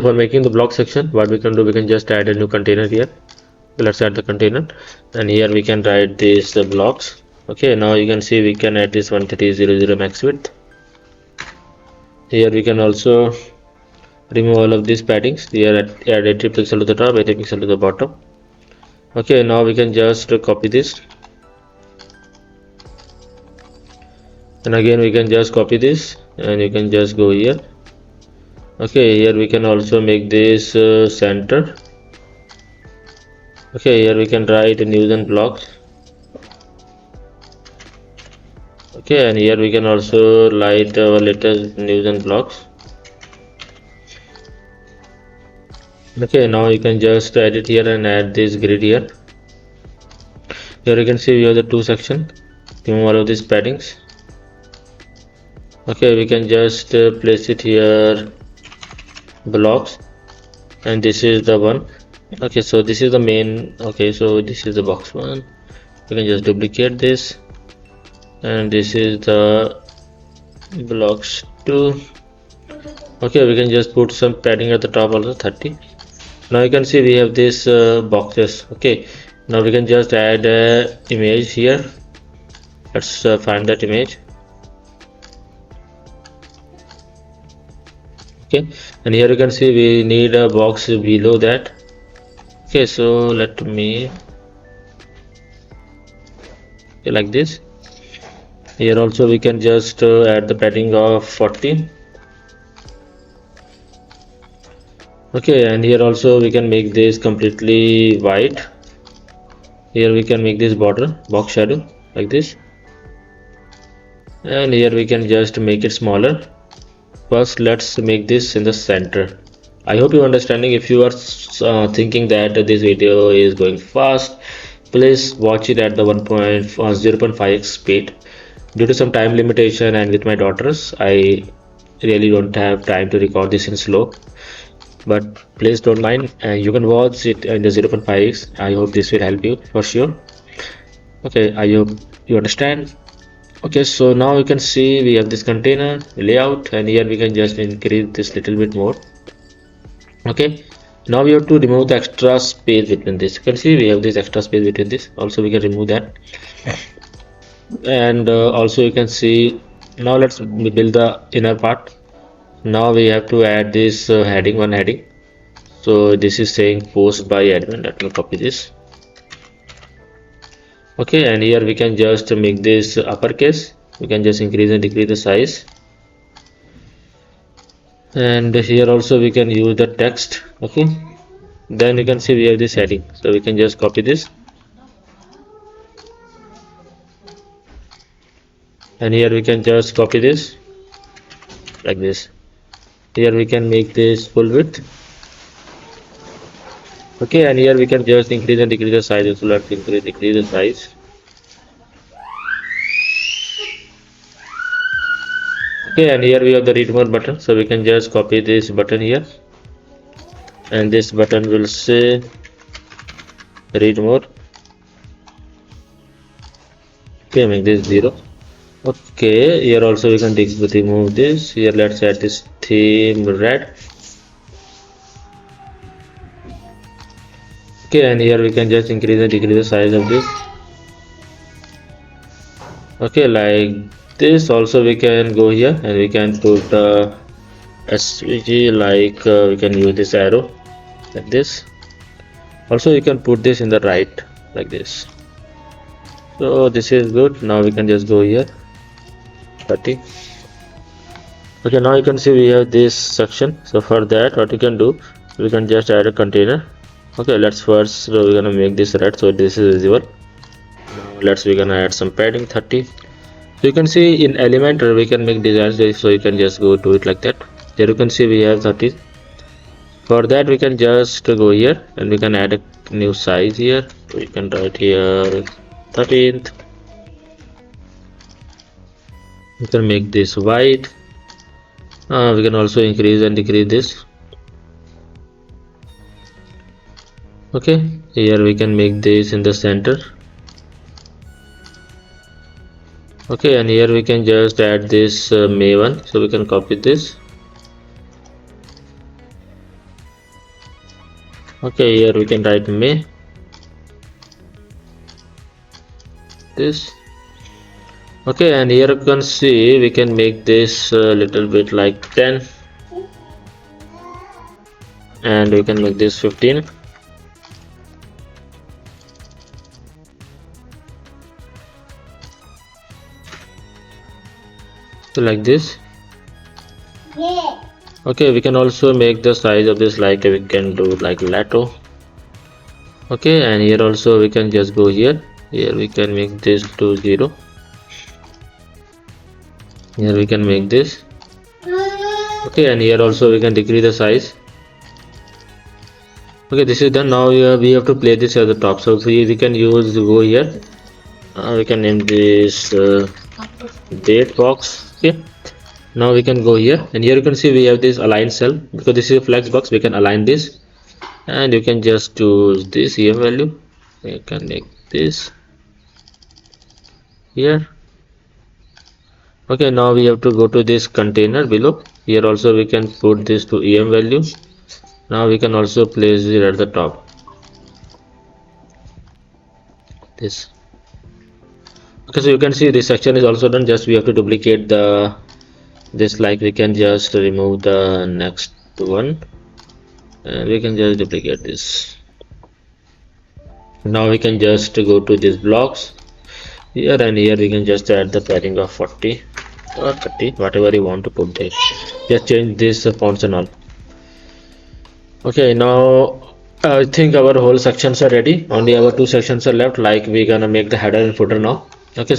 For making the block section, what we can do, we can just add a new container here. Let's add the container, and here we can write these blocks. Okay, now you can see we can add this 1300 max width. Here we can also remove all of these paddings. Here add 80 pixel to the top, 80 pixel to the bottom. Okay, now we can just copy this, and again we can just copy this, and you can just go here. Okay, here we can also make this center. Okay, here we can write news and blocks. Okay, and here we can also write our latest news and blocks. Okay, now you can just edit here and add this grid here. Here you can see we have the two sections. Remove all of these paddings. Okay, we can just place it here, blocks, and this is the one. Okay, so this is the main. Okay, so this is the box one. We can just duplicate this, and this is the blocks 2. Okay, we can just put some padding at the top also, 30. Now you can see we have these boxes. Okay, now we can just add a image here. Let's find that image. Okay, and here you can see we need a box below that. Okay, so let me like this. Here also we can just add the padding of 40. Okay, and here also we can make this completely white. Here we can make this border box shadow like this, and here we can just make it smaller. First, let's make this in the center. I hope you're understanding. If you are thinking that this video is going fast, please watch it at the 0.5x speed. Due to some time limitation and with my daughters, I really don't have time to record this in slow, but please don't mind, you can watch it in the 0.5x. I hope this will help you for sure. Okay, I hope you understand. Okay, so now you can see we have this container layout, and here we can just increase this little bit more. Okay, now we have to remove the extra space between this. You can see we have this extra space between this. Also we can remove that, and also you can see, now let's build the inner part. Now we have to add this heading, one heading. So this is saying post by admin. Let me copy this. Okay, and here we can just make this uppercase. We can just increase and decrease the size, and here also we can use the text. Okay, then you can see we have this heading, so we can just copy this, and here we can just copy this like this. Here we can make this full width. Okay, and here we can just increase and decrease the size. So let's decrease the size. Okay, and here we have the read more button, so we can just copy this button here, and this button will say read more. Okay, make this 0. Okay, here also we can remove this. Here let's add this theme red. Okay, and here we can just increase and decrease the size of this. Okay, like this. Also we can go here and we can put SVG, like we can use this arrow like this. Also you can put this in the right like this. So this is good. Now we can just go here 30. Okay, now you can see we have this section. So for that, what you can do, we can just add a container. Okay, let's first we're gonna make this red, so this is visible. Now we're gonna add some padding 30. So you can see in Elementor we can make designs, so you can just go to it like that. There you can see we have 30. For that we can just go here and we can add a new size here. So you can write here 13th. We can make this white. We can also increase and decrease this. Okay, here we can make this in the center. Okay, and here we can just add this May one, so we can copy this. Okay, here we can write May. This. Okay, and here you can see we can make this a little bit like 10, and we can make this 15. So like this. Okay, we can also make the size of this like we can do like Lato. Okay, and here also we can just go here. Here we can make this to 0. Here we can make this. Okay, and here also we can decrease the size. Okay, this is done. Now we have to play this at the top. So we can use go here. We can name this date box. Okay. Now we can go here, and here you can see we have this align cell because this is a flex box. We can align this, and you can just choose this EM value. You can make this here. Okay, now we have to go to this container below. Here also we can put this to EM value. Now we can also place it at the top. This. Okay, so you can see this section is also done. Just we have to duplicate the this, like we can just remove the next one, and we can just duplicate this. Now we can just go to these blocks here, and here we can just add the padding of 40 or 30, whatever you want to put there. Just change this fonts and all. Okay, now I think our whole sections are ready. Only our two sections are left, like we're gonna make the header and footer now.